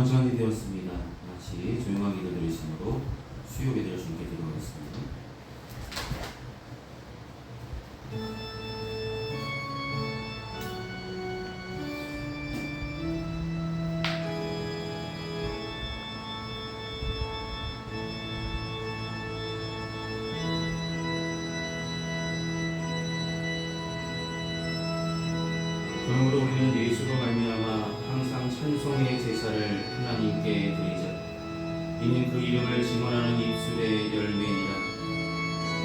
기도하는 시간이 되었습니다. 같이 조용한 기도 드리심으로 수요 기도를 주님께 드리겠습니다. 그러므로 우리는 예수로 말미암아 항상 찬송의 제사를 하나님께 드리자. 이는 그 이름을 증언하는 입술의 열매니라.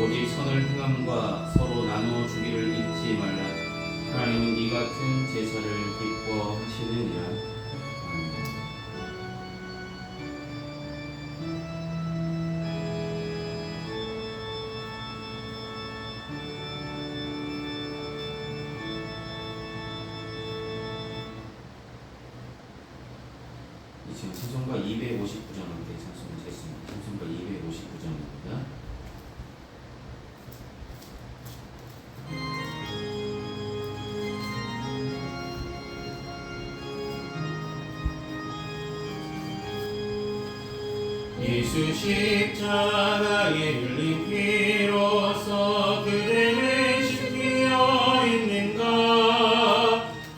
오직 선을 행함과 서로 나누어 주기를 잊지 말라. 하나님은 이 같은 제사를 기뻐하시느니라. 지금 찬송가 259장 함께 찬송을 했습니다. 찬송가 259장입니다. 예수 십자가에 흘린 피로써 그대를 지키어 있는가.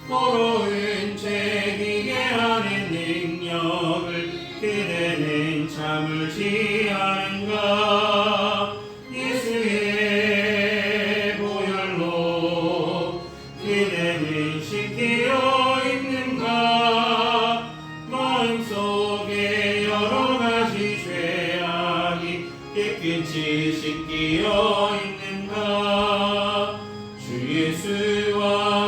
더러운 죄기게 하는 능력을 그대는 참을지 않은가. 예수의 보혈로 그대는 지키어 있는가. 마음속에 여러 가지 죄악이 깨끗이 씻기어 있는가. 주 예수와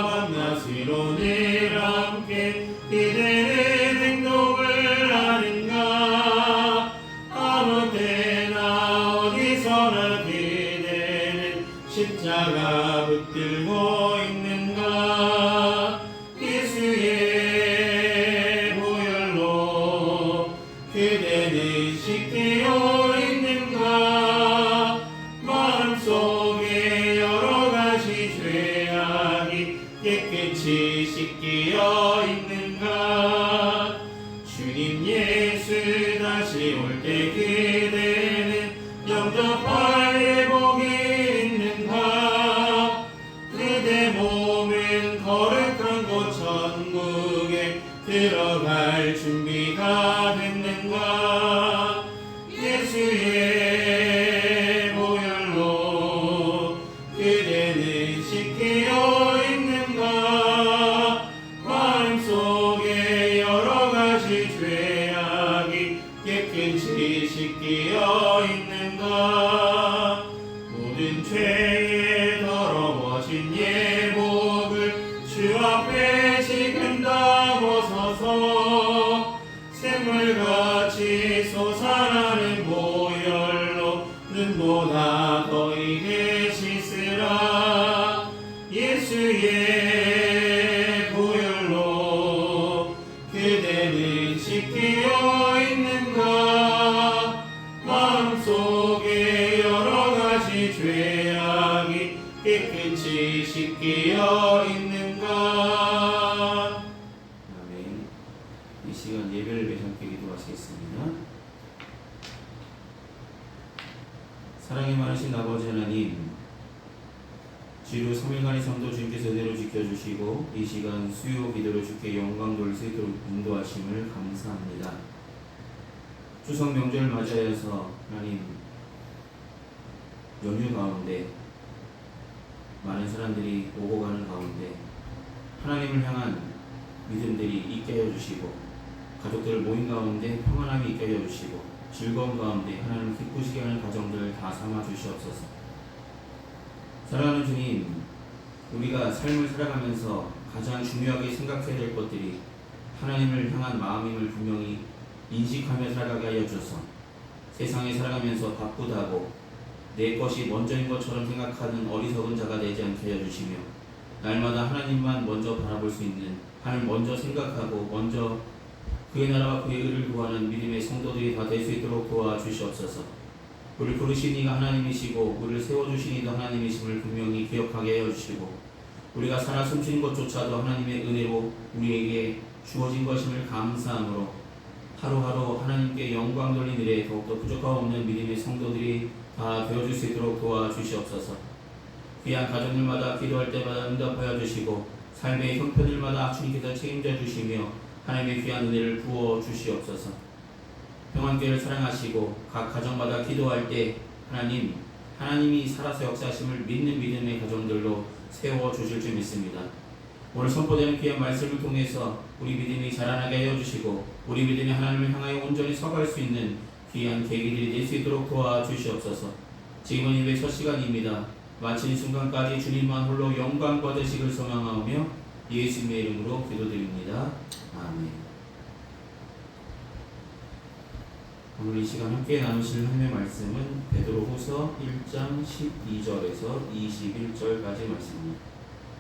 밤낮으로 늘 함께 그대는 행동을 하는가. 아무 때나 어디서나 그대는 십자가 붙들고 있는가. 예수의 보혈로 그대는 씻기어 있는가. 마음속에 여러 가지 죄악이 깨끗이 씻기어 있는가. 주님 예수 다시 올 때 그대는 영접할 예복이 있는가. 그대 몸은 거룩한 곳 천국에 들어갈 준비가 됐는가. 예수의 보혈로 그대는 씻기어 있는가. 마음속에 여러 가지 죄악이 깨끗이 씻기어 있는가. 모든 죄에 더러워진 예복을 주 앞에 지금 다 벗어서 샘물같이 솟아나는 보혈로 눈보다 더 익게 씻으라. 예수의 보혈로 그대는 씻기어 있는가. 마음속에 여러 가지 죄악이 깨끗이 씻기어 있는가. 아멘. 이 시간 예배를 위해 함께 기도하시겠습니다. 사랑이 많으신 아버지 하나님, 주로 3일간의 성도 주님께서 대로 지켜주시고 이 시간 수요 기도를 주께 영광 돌릴 수 있도록 인도하심을 감사합니다. 추석 명절 맞이하여서 하나님 연휴 가운데 많은 사람들이 오고 가는 가운데 하나님을 향한 믿음들이 있게 하여 주시고 가족들 모임 가운데 평안함이 있게 하여 주시고 즐거운 가운데 하나님을 기쁘시게 하는 가정들 다 삼아 주시옵소서. 사랑하는 주님, 우리가 삶을 살아가면서 가장 중요하게 생각해야 될 것들이 하나님을 향한 마음임을 분명히 인식하며 살아가게 하여 주셔서 세상에 살아가면서 바쁘다고 내 것이 먼저인 것처럼 생각하는 어리석은 자가 되지 않게 하여 주시며 날마다 하나님만 먼저 바라볼 수 있는, 하나님 먼저 생각하고 먼저 그의 나라와 그의 의를 구하는 믿음의 성도들이 다 될 수 있도록 도와주시옵소서. 우리를 부르신 이가 하나님이시고 우리를 세워주신 이도 하나님이심을 분명히 기억하게 하여 주시고 우리가 살아 숨쉬는 것조차도 하나님의 은혜로 우리에게 주어진 것임을 감사함으로 하루하루 하나님께 영광 돌린 일에 더욱더 부족함 없는 믿음의 성도들이 다 되어줄 수 있도록 도와주시옵소서. 귀한 가정들마다 기도할 때마다 응답하여 주시고 삶의 형편들마다 주님께서 책임져 주시며 하나님의 귀한 은혜를 부어 주시옵소서. 평안교회를 사랑하시고 각 가정마다 기도할 때 하나님이 살아서 역사하심을 믿는 믿음의 가정들로 세워 주실 줄 믿습니다. 오늘 선포되는 귀한 말씀을 통해서 우리 믿음이 자라나게 하여 주시고 우리 믿음이 하나님을 향하여 온전히 서갈 수 있는 귀한 계기들이 될 수 있도록 도와주시옵소서. 지금은 예배 첫 시간입니다. 마치는 순간까지 주님만 홀로 영광 받으시길 소망하며 예수님의 이름으로 기도드립니다. 아멘. 오늘 이 시간 함께 나누실 하나님의 말씀은 베드로후서 1장 12절에서 21절까지 말씀입니다.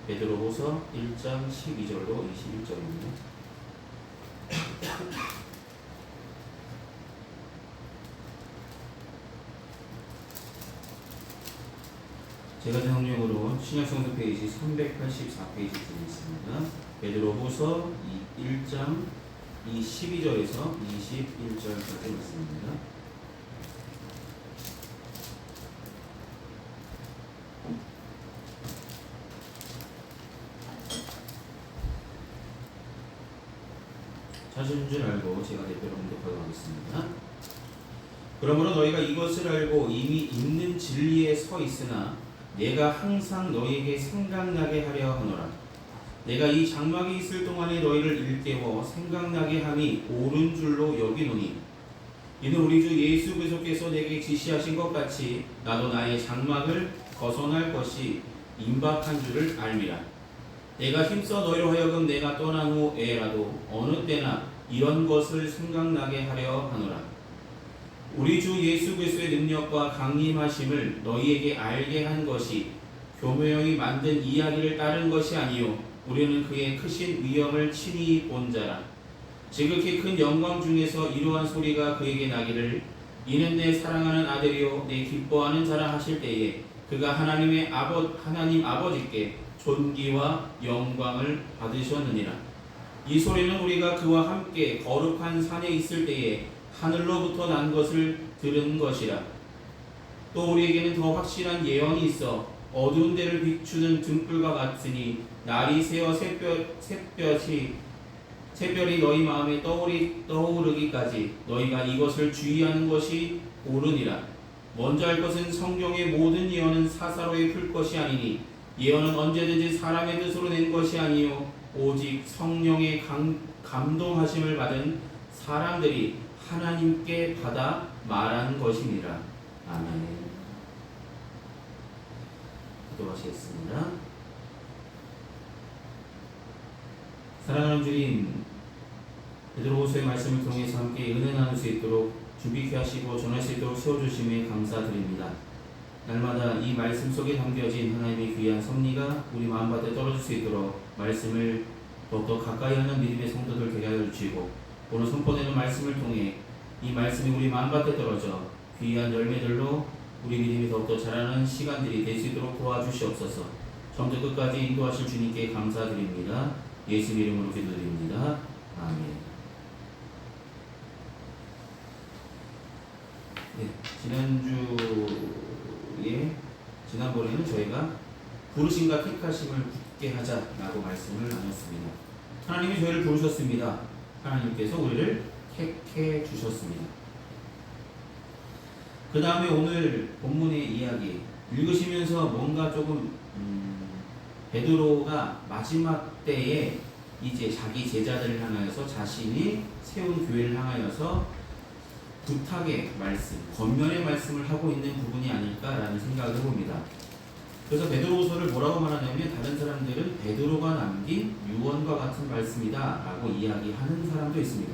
베드로후서 1장 12절로 21절입니다. 제가 성경으로 신약성서 페이지 384페이지 중에 있습니다. 베드로후서 1장 12절에서 21절까지 말씀입니다. 찾은 줄 알고 제가 대표로 공독하도록 하겠습니다. 그러므로 너희가 이것을 알고 이미 있는 진리에 서 있으나 내가 항상 너희에게 생각나게 하려 하노라. 내가 이 장막이 있을 동안에 너희를 일깨워 생각나게 함이 옳은 줄로 여기노니 이는 우리 주 예수 그리스도께서 내게 지시하신 것 같이 나도 나의 장막을 벗어날 것이 임박한 줄을 알미라. 내가 힘써 너희로 하여금 내가 떠난 후에라도 어느 때나 이런 것을 생각나게 하려 하노라. 우리 주 예수 그리스도의 능력과 강림하심을 너희에게 알게 한 것이 교묘형이 만든 이야기를 따른 것이 아니요 우리는 그의 크신 위엄을 친히 본 자라. 지극히 큰 영광 중에서 이러한 소리가 그에게 나기를 이는 내 사랑하는 아들이요 내 기뻐하는 자라 하실 때에 그가 하나님 아버지께 존귀와 영광을 받으셨느니라. 이 소리는 우리가 그와 함께 거룩한 산에 있을 때에 하늘로부터 난 것을 들은 것이라. 또 우리에게는 더 확실한 예언이 있어 어두운 데를 비추는 등불과 같으니 날이 새어 샛별이 너희 마음에 떠오르기까지 너희가 이것을 주의하는 것이 옳으니라. 먼저 할 것은 성경의 모든 예언은 사사로이 풀 것이 아니니 예언은 언제든지 사람의 뜻으로 낸 것이 아니요 오직 성령의 감동하심을 받은 사람들이 하나님께 받아 말한 것이니라. 아멘. 기도하시겠습니다. 사랑하는 주님, 베드로후서의 말씀을 통해서 함께 은혜 나눌 수 있도록 준비케 하시고 전할 수 있도록 세워주심에 감사드립니다. 날마다 이 말씀 속에 담겨진 하나님의 귀한 섭리가 우리 마음밭에 떨어질 수 있도록 말씀을 더욱더 가까이 하는 믿음의 성도들 되게 하여 주시고 오늘 선포되는 말씀을 통해 이 말씀이 우리 마음밭에 떨어져 귀한 열매들로 우리 믿음이 더욱더 자라는 시간들이 될 수 있도록 도와주시옵소서. 처음부터 끝까지 인도하실 주님께 감사드립니다. 예수 이름으로 기도드립니다. 아멘. 지난번에는 저희가 부르심과 택하심을 굳게 하자라고 말씀을 나눴습니다. 하나님이 저희를 부르셨습니다. 하나님께서 우리를 택해 주셨습니다. 그 다음에 오늘 본문의 이야기 읽으시면서 뭔가 조금 베드로가 마지막 때에 이제 자기 제자들을 향하여서 자신이 세운 교회를 향하여서 부탁의 말씀, 권면의 말씀을 하고 있는 부분이 아닐까라는 생각을 해봅니다. 그래서 베드로후서를 뭐라고 말하냐면 다른 사람들은 베드로가 남긴 유언과 같은 말씀이다 라고 이야기하는 사람도 있습니다.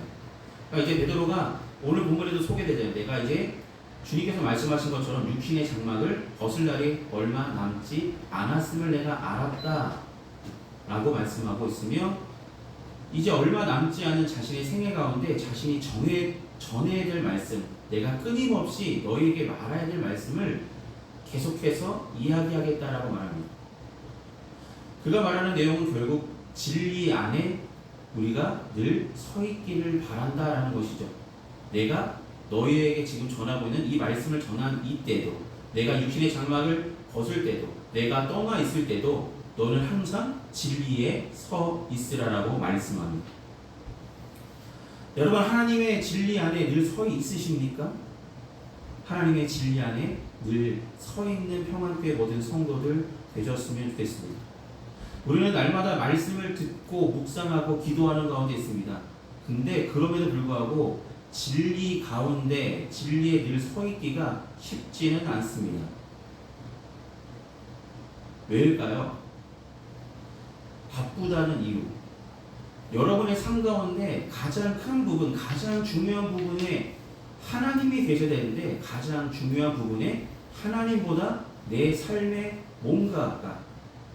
그러니까 이제 베드로가 오늘 본문에도 소개되잖아요. 내가 이제 주님께서 말씀하신 것처럼 육신의 장막을 벗을 날이 얼마 남지 않았음을 내가 알았다 라고 말씀하고 있으며 이제 얼마 남지 않은 자신의 생애 가운데 자신이 전해야 될 말씀, 내가 끊임없이 너희에게 말해야 될 말씀을 계속해서 이야기하겠다라고 말합니다. 그가 말하는 내용은 결국 진리 안에 우리가 늘 서 있기를 바란다라는 것이죠. 내가 너희에게 지금 전하고 있는 이 말씀을 전한 이때도, 내가 육신의 장막을 벗을 때도, 내가 떠나 있을 때도 너는 항상 진리에 서 있으라라고 말씀합니다. 여러분, 하나님의 진리 안에 늘 서 있으십니까? 하나님의 진리 안에 늘 서 있는 평안교회 모든 성도들 되셨으면 좋겠습니다. 우리는 날마다 말씀을 듣고 묵상하고 기도하는 가운데 있습니다. 근데 그럼에도 불구하고 진리 가운데 진리에 늘 서 있기가 쉽지는 않습니다. 왜일까요? 바쁘다는 이유. 여러분의 삶 가운데 가장 큰 부분, 가장 중요한 부분에 하나님이 계셔야 되는데, 가장 중요한 부분에 하나님보다 내 삶의 뭔가가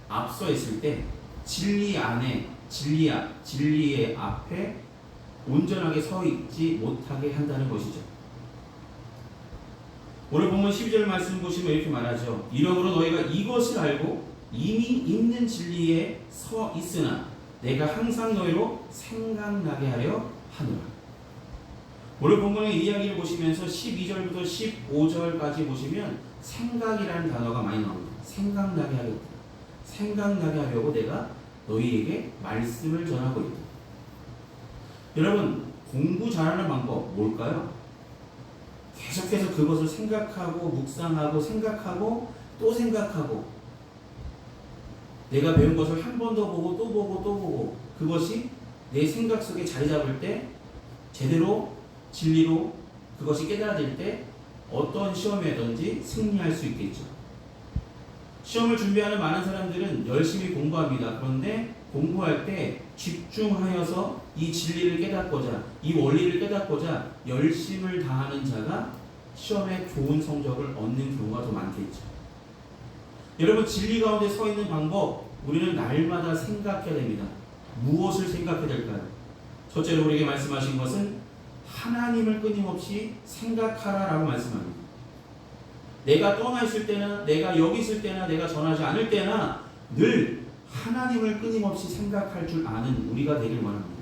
앞서 있을 때 진리 안에, 진리의 앞에 온전하게 서 있지 못하게 한다는 것이죠. 오늘 본문 12절 말씀 보시면 이렇게 말하죠. 이러므로 너희가 이것을 알고 이미 있는 진리에 서 있으나 내가 항상 너희로 생각나게 하려 하노라. 오늘 본문의 이야기를 보시면서 12절부터 15절까지 보시면 생각이라는 단어가 많이 나옵니다. 생각나게 하겠다. 생각나게 하려고 내가 너희에게 말씀을 전하고 있다. 여러분, 공부 잘하는 방법 뭘까요? 계속해서 그것을 생각하고 묵상하고 생각하고 또 생각하고, 내가 배운 것을 한 번 더 보고 또 보고 또 보고, 그것이 내 생각 속에 자리 잡을 때, 제대로 진리로 그것이 깨달아질 때 어떤 시험에든지 승리할 수 있겠죠. 시험을 준비하는 많은 사람들은 열심히 공부합니다. 그런데 공부할 때 집중하여서 이 진리를 깨닫고자, 이 원리를 깨닫고자 열심을 다하는 자가 시험에 좋은 성적을 얻는 경우가 더 많겠죠. 여러분, 진리 가운데 서 있는 방법, 우리는 날마다 생각해야 됩니다. 무엇을 생각해야 될까요? 첫째로 우리에게 말씀하신 것은 하나님을 끊임없이 생각하라라고 말씀합니다. 내가 떠나 있을 때나, 내가 여기 있을 때나, 내가 전하지 않을 때나 늘 하나님을 끊임없이 생각할 줄 아는 우리가 되길 원합니다.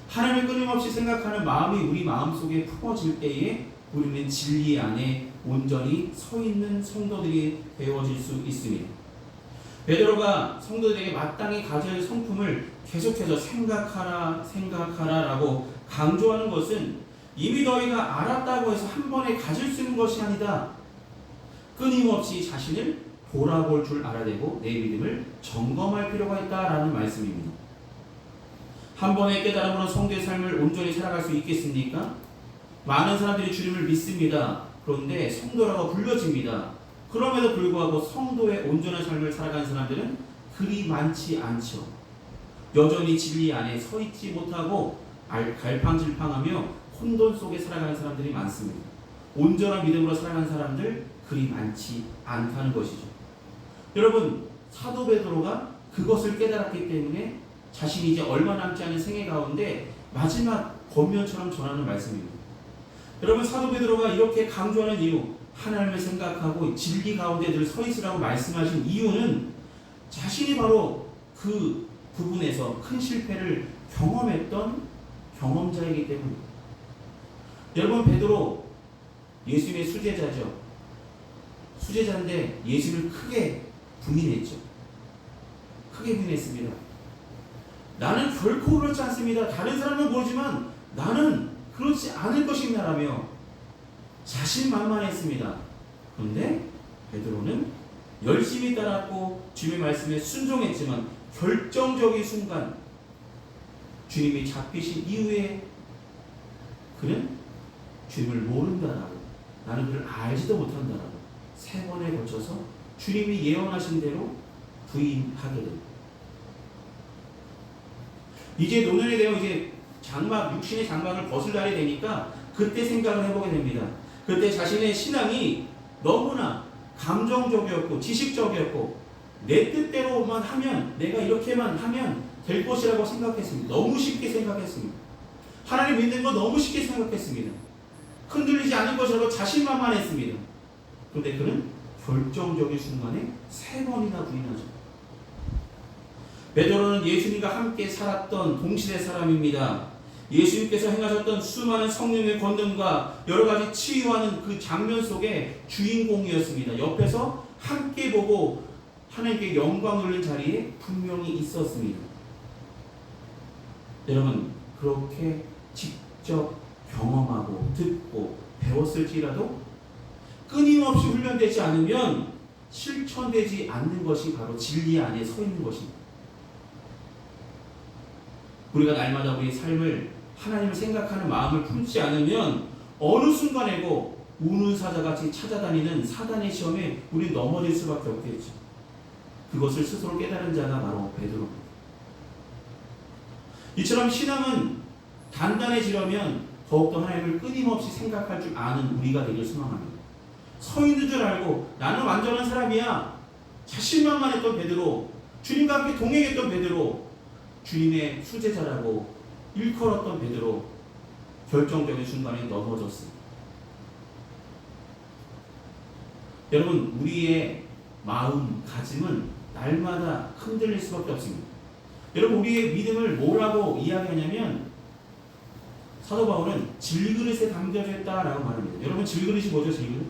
하나님을 끊임없이 생각하는 마음이 우리 마음속에 품어질 때에 우리는 진리 안에 온전히 서 있는 성도들이 되어질 수 있습니다. 베드로가 성도들에게 마땅히 가져야 할 성품을 계속해서 생각하라라고 강조하는 것은 이미 너희가 알았다고 해서 한 번에 가질 수 있는 것이 아니다. 끊임없이 자신을 돌아볼 줄 알아야 되고 내 믿음을 점검할 필요가 있다라는 말씀입니다. 한 번의 깨달음으로 성도의 삶을 온전히 살아갈 수 있겠습니까? 많은 사람들이 주님을 믿습니다. 그런데 성도라고 불려집니다. 그럼에도 불구하고 성도의 온전한 삶을 살아가는 사람들은 그리 많지 않죠. 여전히 진리 안에 서 있지 못하고 갈팡질팡하며 혼돈 속에 살아가는 사람들이 많습니다. 온전한 믿음으로 살아가는 사람들 그리 많지 않다는 것이죠. 여러분, 사도 베드로가 그것을 깨달았기 때문에 자신이 이제 얼마 남지 않은 생애 가운데 마지막 권면처럼 전하는 말씀입니다. 여러분, 사도 베드로가 이렇게 강조하는 이유, 하나님을 생각하고 진리 가운데 늘 서 있으라고 말씀하신 이유는 자신이 바로 그 부분에서 큰 실패를 경험했던 경험자이기 때문입니다. 여러분, 베드로 예수님의 수제자죠. 수제자인데 예수를 크게 부인했죠. 크게 부인했습니다. 나는 결코 그렇지 않습니다. 다른 사람은 모르지만 나는 그렇지 않을 것입니다라며 자신만만했습니다. 그런데 베드로는 열심히 따랐고 주님의 말씀에 순종했지만 결정적인 순간 주님이 잡히신 이후에 그는 주님을 모른다라고, 나는 그를 알지도 못한다라고 3번에 걸쳐서 주님이 예언하신 대로 부인하게 됩니다. 이제 노년이 되어 이제 육신의 장막을 벗을 날이 되니까 그때 생각을 해보게 됩니다. 그때 자신의 신앙이 너무나 감정적이었고 지식적이었고 내 뜻대로만 하면, 내가 이렇게만 하면 될 것이라고 생각했습니다. 너무 쉽게 생각했습니다. 하나님 믿는 거 너무 쉽게 생각했습니다. 흔들리지 않을 것이라고 자신만만했습니다. 그런데 그는 결정적인 순간에 3번이나 부인하죠. 베드로는 예수님과 함께 살았던 동시대 사람입니다. 예수님께서 행하셨던 수많은 성령의 권능과 여러 가지 치유하는 그 장면 속에 주인공이었습니다. 옆에서 함께 보고 하나님께 영광 돌린 자리에 분명히 있었습니다. 여러분, 그렇게 직접 경험하고 듣고 배웠을지라도 끊임없이 훈련되지 않으면 실천되지 않는 것이 바로 진리 안에 서 있는 것입니다. 우리가 날마다 우리의 삶을 하나님을 생각하는 마음을 품지 않으면 어느 순간에고 우는 사자같이 찾아다니는 사단의 시험에 우리는 넘어질 수밖에 없겠죠. 그것을 스스로 깨달은 자가 바로 베드로입니다. 이처럼 신앙은 단단해지려면 더욱더 하나님을 끊임없이 생각할 줄 아는 우리가 되길 소망합니다. 서 있는 줄 알고 나는 완전한 사람이야, 자신만만했던 베드로, 주님과 함께 동행했던 베드로, 주님의 수제자라고 일컬었던 베드로, 결정적인 순간에 넘어졌습니다. 여러분, 우리의 마음가짐은 날마다 흔들릴 수밖에 없습니다. 여러분, 우리의 믿음을 뭐라고 이야기하냐면 사도 바울은 질그릇에 담겨져 있다라고 말합니다. 여러분, 질그릇이 뭐죠? 질그릇?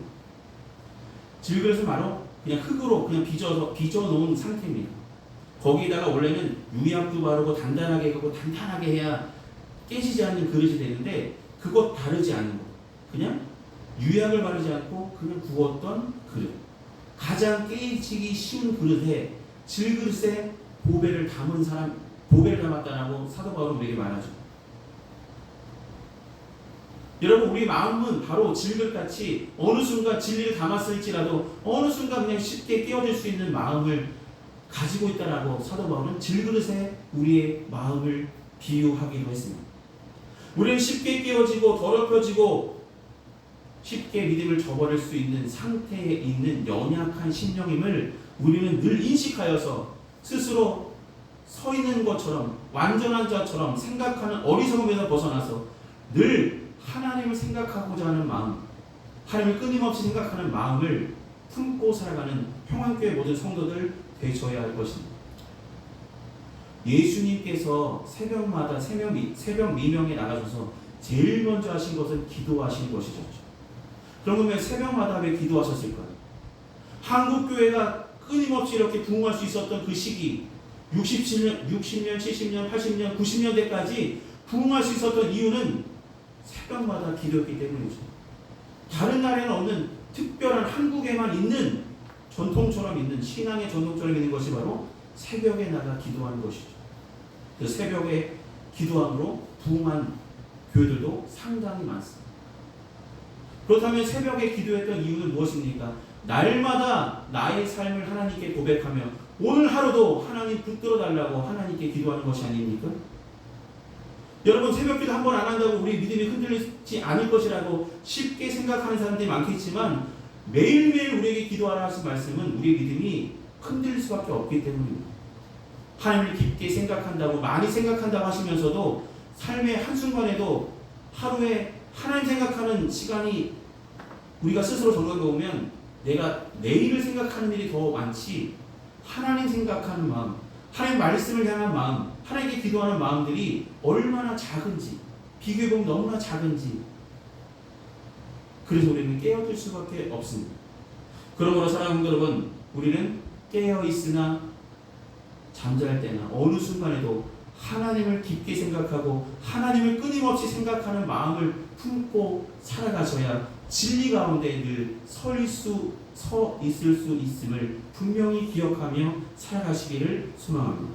질그릇은 바로 그냥 흙으로 그냥 빚어 놓은 상태입니다. 거기다가 원래는 유약도 바르고 단단하게 하고 단단하게 해야 깨지지 않는 그릇이 되는데 그것 바르지 않는 것, 그냥 유약을 바르지 않고 그냥 구웠던 그릇, 가장 깨지기 쉬운 그릇에 질그릇에 보배를 담은 사람, 보배를 담았다라고 사도 바울은 우리에게 말하죠. 여러분, 우리 마음은 바로 질그릇같이 어느 순간 진리를 담았을지라도 어느 순간 그냥 쉽게 깨어질 수 있는 마음을 가지고 있다라고 사도 바울은 질그릇에 우리의 마음을 비유하기도 했습니다. 우리는 쉽게 깨어지고 더럽혀지고 쉽게 믿음을 저버릴 수 있는 상태에 있는 연약한 심령임을 우리는 늘 인식하여서 스스로 서 있는 것처럼 완전한 자처럼 생각하는 어리석음에서 벗어나서 늘 하나님을 생각하고자 하는 마음, 하나님을 끊임없이 생각하는 마음을 품고 살아가는 평안교회 모든 성도들 되셔야 할 것입니다. 예수님께서 새벽마다 새벽 미명에 나가셔서 제일 먼저 하신 것은 기도하신 것이셨죠. 그러면 왜 새벽마다 왜 기도하셨을까요? 한국교회가 끊임없이 이렇게 부흥할 수 있었던 그 시기, 60년, 70년, 80년, 90년대까지 부흥할 수 있었던 이유는 새벽마다 기도했기 때문이죠. 다른 나라에는 없는 특별한 한국에만 있는 전통처럼 있는 신앙의 전통처럼 있는 것이 바로 새벽에 나가 기도하는 것이죠. 그 새벽에 기도함으로 부흥한 교회들도 상당히 많습니다. 그렇다면 새벽에 기도했던 이유는 무엇입니까? 날마다 나의 삶을 하나님께 고백하며 오늘 하루도 하나님 붙들어 달라고 하나님께 기도하는 것이 아닙니까? 여러분, 새벽기도 한 번 안 한다고 우리 믿음이 흔들리지 않을 것이라고 쉽게 생각하는 사람들이 많겠지만 매일매일 우리에게 기도하라 하신 말씀은 우리의 믿음이 흔들릴 수밖에 없기 때문입니다. 하나님을 깊게 생각한다고 많이 생각한다고 하시면서도 삶의 한순간에도 하루에 하나님 생각하는 시간이 우리가 스스로 점검해 보면 내가 내일을 생각하는 일이 더 많지 하나님 생각하는 마음, 하나님 말씀을 향한 마음, 하나님께 기도하는 마음들이 얼마나 작은지 비교해보면 너무나 작은지, 그래서 우리는 깨어들 수밖에 없습니다. 그러므로 사랑하는 여러분, 우리는 깨어있으나 잠잘 때나 어느 순간에도 하나님을 깊게 생각하고 하나님을 끊임없이 생각하는 마음을 품고 살아가셔야 진리 가운데 늘 서 있을 수 있음을 분명히 기억하며 살아가시기를 소망합니다.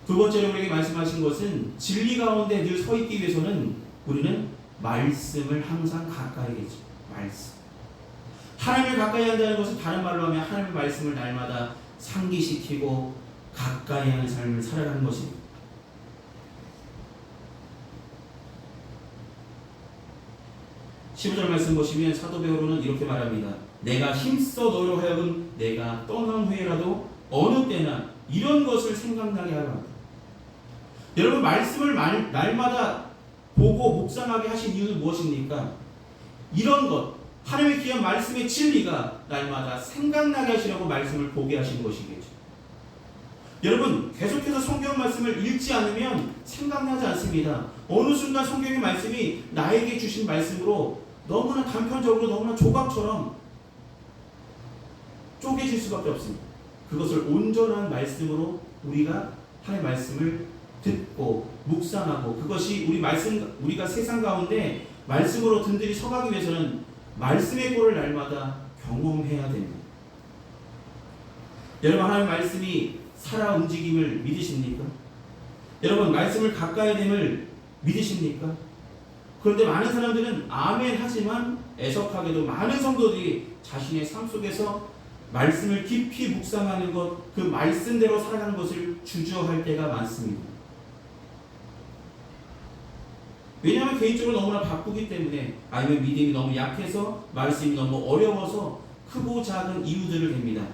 두 번째로 우리에게 말씀하신 것은 진리 가운데 늘 서 있기 위해서는 우리는 말씀을 항상 가까이 계죠. 말씀. 하나님을 가까이 한다는 것은 다른 말로 하면 하나님의 말씀을 날마다 상기시키고 가까이 하는 삶을 살아가는 것입니다. 15절 말씀 보시면 사도 베드로는 이렇게 말합니다. 내가 힘써 너로 하여금 내가 떠난 후에라도 어느 때나 이런 것을 생각나게 하라. 여러분, 말씀을 날마다 보고 묵상하게 하신 이유는 무엇입니까? 이런 것, 하나님의 귀한 말씀의 진리가 날마다 생각나게 하시려고 말씀을 보게 하신 것이겠죠. 여러분, 계속해서 성경 말씀을 읽지 않으면 생각나지 않습니다. 어느 순간 성경의 말씀이 나에게 주신 말씀으로 너무나 단편적으로 너무나 조각처럼 쪼개질 수밖에 없습니다. 그것을 온전한 말씀으로 우리가 하나님의 말씀을 듣고 묵상하고, 그것이 우리가 세상 가운데 말씀으로 든든히 서가기 위해서는 말씀의 꼴을 날마다 경험해야 됩니다. 여러분, 하나님의 말씀이 살아 움직임을 믿으십니까? 여러분, 말씀을 가까이 됨을 믿으십니까? 그런데 많은 사람들은 아멘 하지만 애석하게도 많은 성도들이 자신의 삶 속에서 말씀을 깊이 묵상하는 것, 그 말씀대로 살아가는 것을 주저할 때가 많습니다. 왜냐하면 개인적으로 너무나 바쁘기 때문에, 아니면 믿음이 너무 약해서, 말씀이 너무 어려워서 크고 작은 이유들을 댑니다.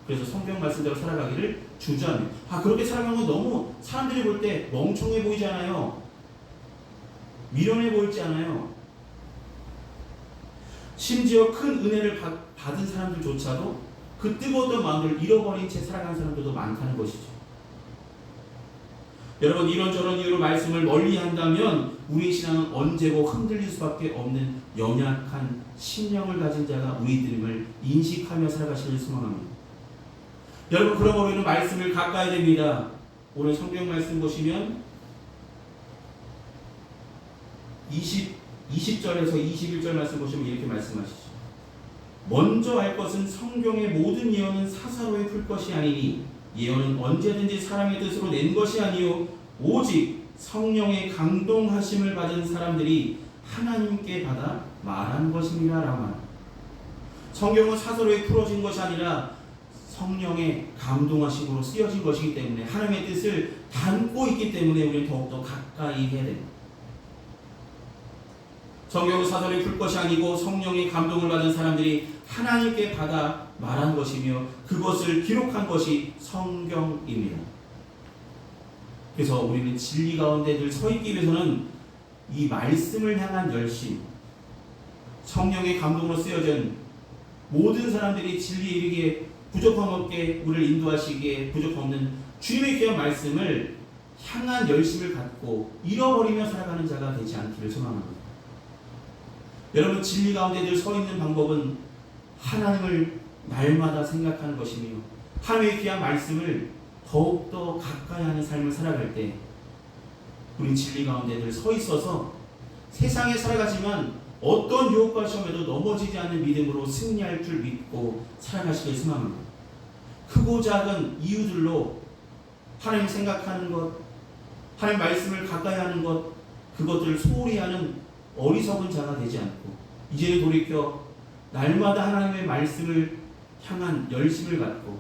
그래서 성경 말씀대로 살아가기를 주저합니다. 그렇게 살아가는 건 너무 사람들이 볼 때 멍청해 보이지 않아요? 미련해 보이지 않아요? 심지어 큰 은혜를 받은 사람들조차도 그 뜨거웠던 마음을 잃어버린 채 살아가는 사람들도 많다는 것이죠. 여러분, 이런저런 이유로 말씀을 멀리한다면 우리의 신앙은 언제고 흔들릴 수밖에 없는 연약한 심령을 가진 자가 우리들임을 인식하며 살아가시길 소망합니다. 여러분, 그러므로 우리는 말씀을 가까이 됩니다. 오늘 성경 말씀 보시면 20절에서 21절 말씀 보시면 이렇게 말씀하시죠. 먼저 알 것은 성경의 모든 예언은 사사로이 풀 것이 아니니 예언은 언제든지 사람의 뜻으로 낸 것이 아니요 오직 성령의 감동하심을 받은 사람들이 하나님께 받아 말한 것입니다. 라고. 성경은 사사로이 풀어진 것이 아니라 성령의 감동하심으로 쓰여진 것이기 때문에, 하나님의 뜻을 담고 있기 때문에 우리는 더욱더 가까이 해야 됩니다. 성경은 사설이 풀 것이 아니고 성령의 감동을 받은 사람들이 하나님께 받아 말한 것이며 그것을 기록한 것이 성경입니다. 그래서 우리는 진리 가운데 늘 서 있기 위해서는 이 말씀을 향한 열심, 성령의 감동으로 쓰여진 모든 사람들이 진리에 이르기에 부족함 없게 우리를 인도하시기에 부족함 없는 주님의 귀한 말씀을 향한 열심을 갖고 잃어버리며 살아가는 자가 되지 않기를 소망합니다. 여러분, 진리 가운데 늘 서 있는 방법은 하나님을 날마다 생각하는 것이며 하나님의 귀한 말씀을 더욱더 가까이 하는 삶을 살아갈 때 우린 진리 가운데 늘 서 있어서 세상에 살아가지만 어떤 유혹과 시험에도 넘어지지 않는 믿음으로 승리할 줄 믿고 살아가시길 소망합니다. 크고 작은 이유들로 하나님 생각하는 것, 하나님 말씀을 가까이 하는 것, 그것들을 소홀히 하는 어리석은 자가 되지 않고 이제는 돌이켜 날마다 하나님의 말씀을 향한 열심을 갖고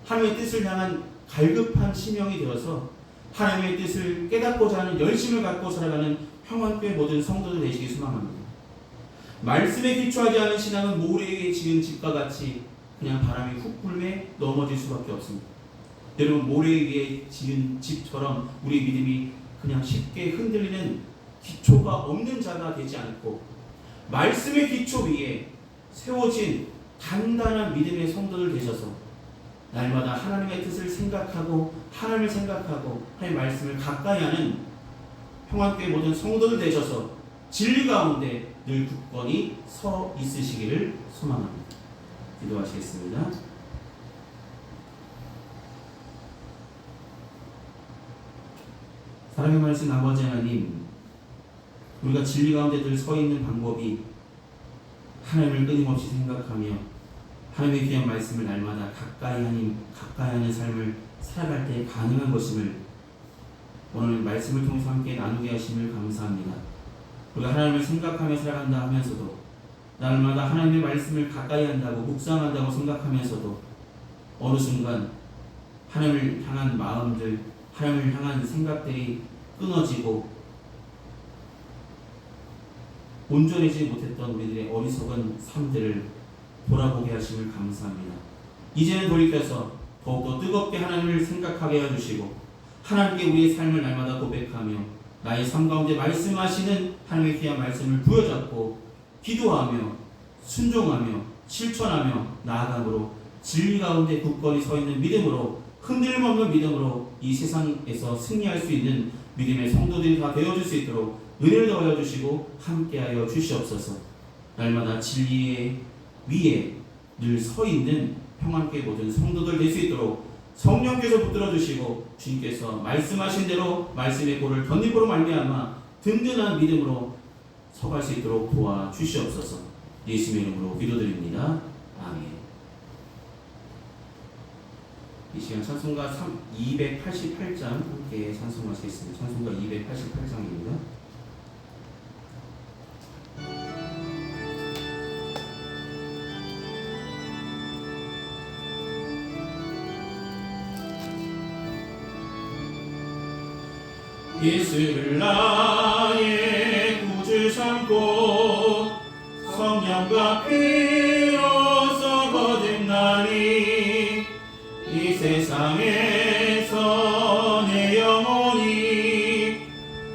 하나님의 뜻을 향한 갈급한 심령이 되어서 하나님의 뜻을 깨닫고자 하는 열심을 갖고 살아가는 평안교회 모든 성도들 되시기 소망합니다. 말씀에 기초하지 않은 신앙은 모래 위에 지은 집과 같이 그냥 바람이 훅 불매 넘어질 수밖에 없습니다. 여러분, 모래 위에 지은 집처럼 우리 믿음이 그냥 쉽게 흔들리는 기초가 없는 자가 되지 않고 말씀의 기초 위에 세워진 단단한 믿음의 성도들 되셔서 날마다 하나님의 뜻을 생각하고 하나님을 생각하고 하나님의 말씀을 가까이 하는 평안교회 모든 성도들 되셔서 진리 가운데 늘 굳건히 서 있으시기를 소망합니다. 기도하시겠습니다. 사랑의 말씀 아버지 하나님, 우리가 진리 가운데 늘 서 있는 방법이 하나님을 끊임없이 생각하며 하나님의 귀한 말씀을 날마다 가까이 하는 삶을 살아갈 때 가능한 것임을 오늘 말씀을 통해서 함께 나누게 하심을 감사합니다. 우리가 하나님을 생각하며 살아간다 하면서도 날마다 하나님의 말씀을 가까이 한다고 묵상한다고 생각하면서도 어느 순간 하나님을 향한 마음들, 하나님을 향한 생각들이 끊어지고 온전해지지 못했던 우리들의 어리석은 삶들을 돌아보게 하심을 감사합니다. 이제는 돌이켜서 더욱더 뜨겁게 하나님을 생각하게 해주시고 하나님께 우리의 삶을 날마다 고백하며 나의 삶 가운데 말씀하시는 하나님의 귀한 말씀을 부여잡고 기도하며 순종하며 실천하며 나아감으로 진리 가운데 굳건히 서 있는 믿음으로, 흔들림 없는 믿음으로 이 세상에서 승리할 수 있는 믿음의 성도들이 다 되어줄 수 있도록 은혜를 더하여 주시고 함께하여 주시옵소서. 날마다 진리의 위에 늘 서 있는 평안께 모든 성도들 될 수 있도록 성령께서 붙들어 주시고 주님께서 말씀하신 대로 말씀의 골을 던짐으로 말미암아 든든한 믿음으로 서갈 수 있도록 도와주시옵소서. 예수님의 이름으로 기도드립니다. 아멘. 이 시간 찬송가 288장 함께 찬송하시겠습니다. 찬송가 288장입니다. 예수를 나의 구주 삼고 성령과 피로써 거듭나니 이 세상에서 내 영혼이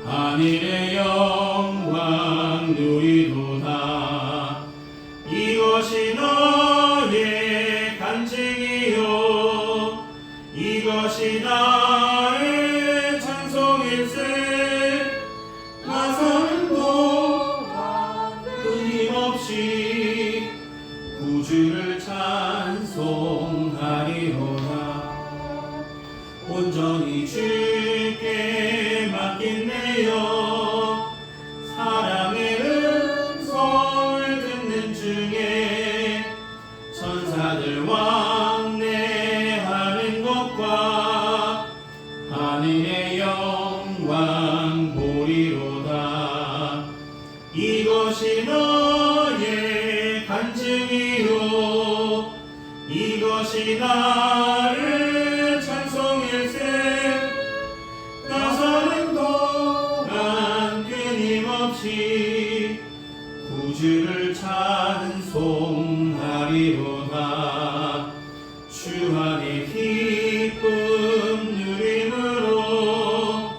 하늘의 영광 누리도다. 이것이 너의 간증이요 이것이 나의 찬송일세. 나서는 동안 끊임없이 구주를 찬송하리로다. 온전히 주께 맡긴 내여 사랑의 음성을 듣는 중에 천사들 왕래하는 것과 하늘의 영광 보리로다. 이것이 너의 간증이요 이것이 나의 찬송일세. 나서는 동안 끊임없이 구주를 찬송하리로다. 주 안에 기쁨 누림으로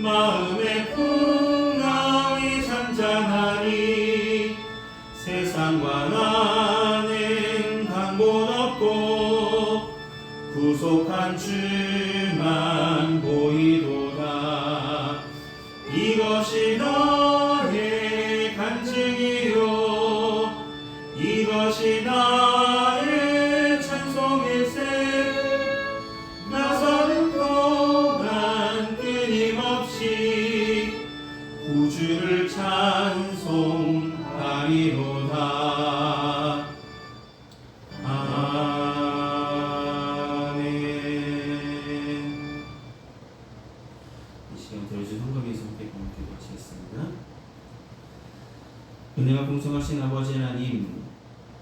마음의 풍랑이 잔잔하니 세상과 나는 강본 없고 구속한 주만 보이도다. 이것이 너의 간증이요 이것이 나의 찬송일세. 나서는 동안 끊임없이 구주를 찬송하리로다. 아멘. 이 시간 들어주신 성도님께서 함께 기도하시겠습니다. 은혜가 풍성하신 아버지 하나님,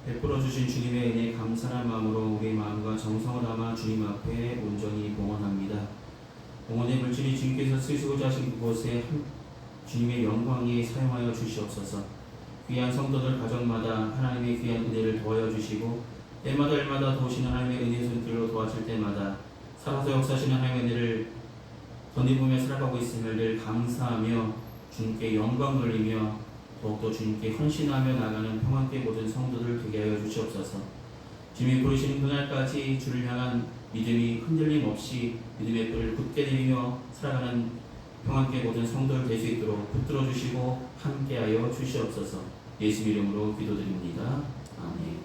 베풀어 주신 주님의 은혜에 감사한 마음으로 우리의 마음과 정성을 담아 주님 앞에 온전히 봉헌합니다. 봉헌의 물질이 주님께서 쓰시고자 하신 그곳에 주님의 영광에 사용하여 주시옵소서. 귀한 성도들 가정마다 하나님의 귀한 은혜를 더하여 주시고 때마다 일마다 도우시는 하나님의 은혜의 손길로 도와줄 때마다 살아서 역사하시는 하나님의 은혜를 덧입으며 살아가고 있음을 늘 감사하며 주님께 영광 돌리며 더욱더 주님께 헌신하며 나가는 평안께 모든 성도들 되게 하여 주시옵소서. 주님이 부르시는 그날까지 주를 향한 믿음이 흔들림 없이 믿음의 뿔을 굳게 내리며 살아가는 평안께 모든 성도들 될 수 있도록 붙들어 주시고 함께하여 주시옵소서. 예수 이름으로 기도드립니다. 아멘.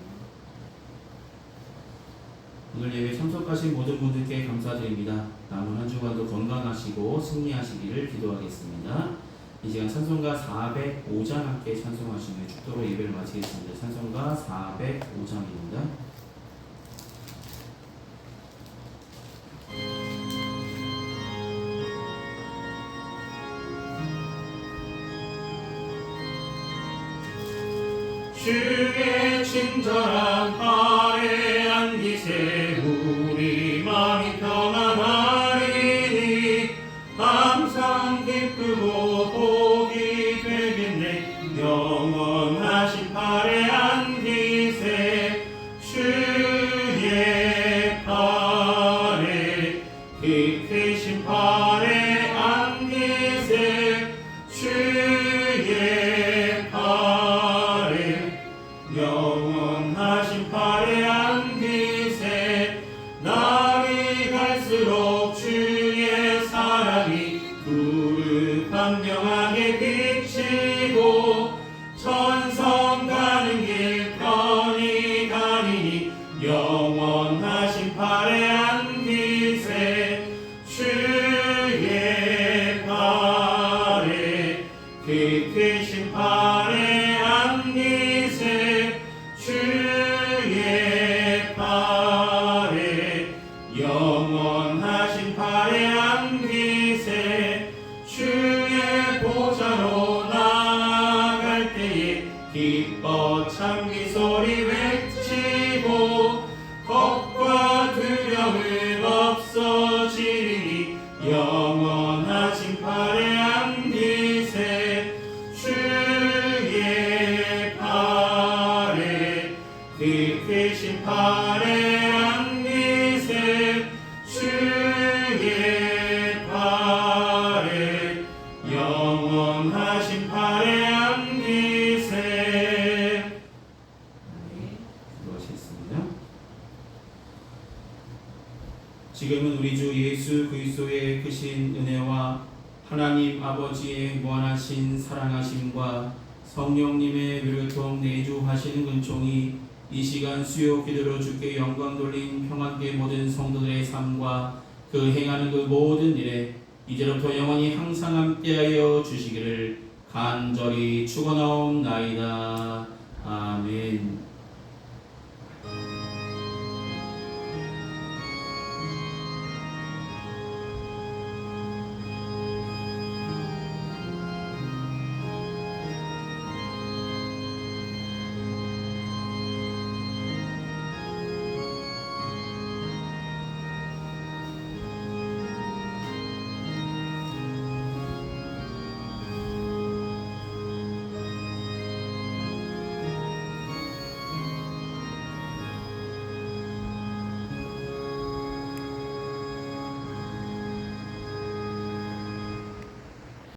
오늘 예배 참석하신 모든 분들께 감사드립니다. 남은 한 주간도 건강하시고 승리하시기를 기도하겠습니다. 이 시간 찬송가 405장 함께 찬송하시며 축도로 예배를 마치겠습니다. 찬송가 405장입니다. 주의 친절한 팔에 안기세 우리 마음이 평안하리니 항상 기쁘고 복이 되겠네. 영원하신 팔에 안기세 주의 팔에 그 크신 팔에 안기세 주의 영원하신 영원하신 팔에 안기세 주의 팔에 그 크신 팔에 안기세 주의 팔에 영원하신 팔에 안기세 주의 보좌로 나아갈 때에 기뻐 참기 소리 외치고 겁과 두려움 없어지리니 영원하신 팔에 안기세 주의 팔에 그 크신 팔에 안기세 주의 팔에 영원하신 팔에 안기세. 수고하셨습니다. 지금은 우리 주 예수 그리스도의 크신 은혜와 하나님 아버지의 무한하신 사랑하심과 성령님의 위로통 내주하시는 은총이 이 시간 수요 기도로 주께 영광 돌린 평안계 모든 성도들의 삶과 그 행하는 그 모든 일에 이제부터 영원히 항상 함께하여 주시기를 간절히 축원하옵나이다. 아멘.